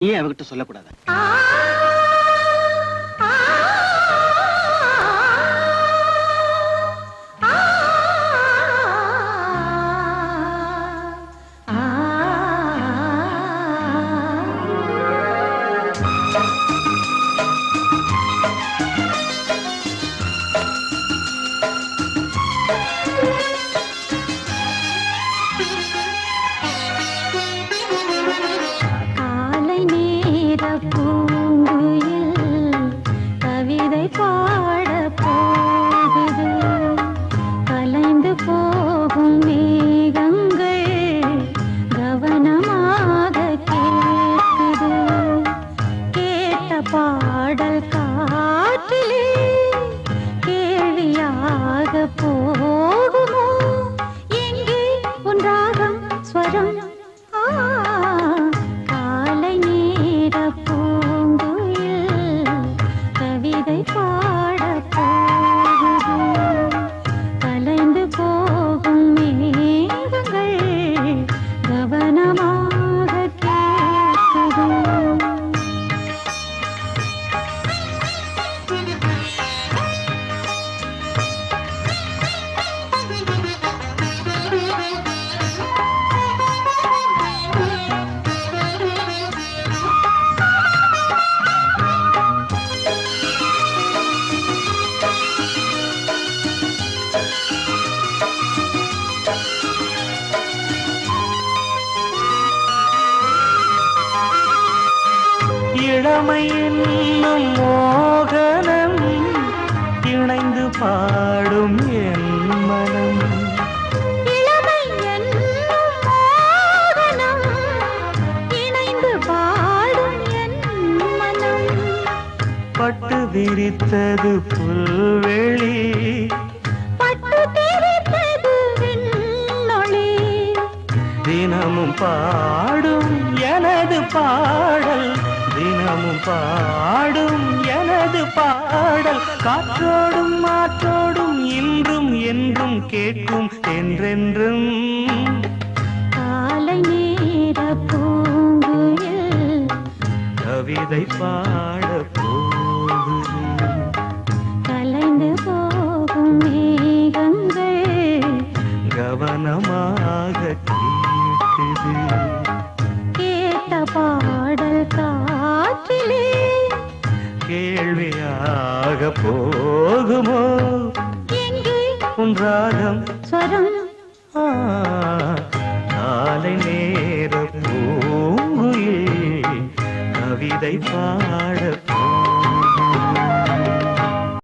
ஏன் அவகிட்ட சொல்லக்கூடாது? பாடல் காற்றிலே கேள்வியாக போகுமோ? எங்கே உன் ராகம் ஸ்வரம்? காலை நேர பூங்குயில் கவிதை பாட போகுது. கலைந்து போகும் மேகங்கள் கவனமாக கேட்குது. இளமை என்னும் மோகனம் இணைந்து பாடும் என் மனம். இளமை என்னும் மோகனம் இணைந்து பாடும் என் மனம். பட்டு விரித்தது புல்வெளி, பட்டு தெரித்தது விண்ணொளி. தினமும் பாடும் எனது பாடல், தினமும் பாடும் எனது பாடல். காற்றோடும் மாற்றோடும் இன்றும் என்றும் கேட்கும் என்றென்றும். காலை நேர பூங்குயில் கவிதை பாட போகுது. கலைந்து போகும் மேகங்கள் கவனமாக கேட்குது. கேட்ட பாடல் காற்றிலே கேள்வியாக போகுமோ? எங்கே உன் ராகம் ஸ்வரம்? காலை நேர பூங்குயில் கவிதை பாட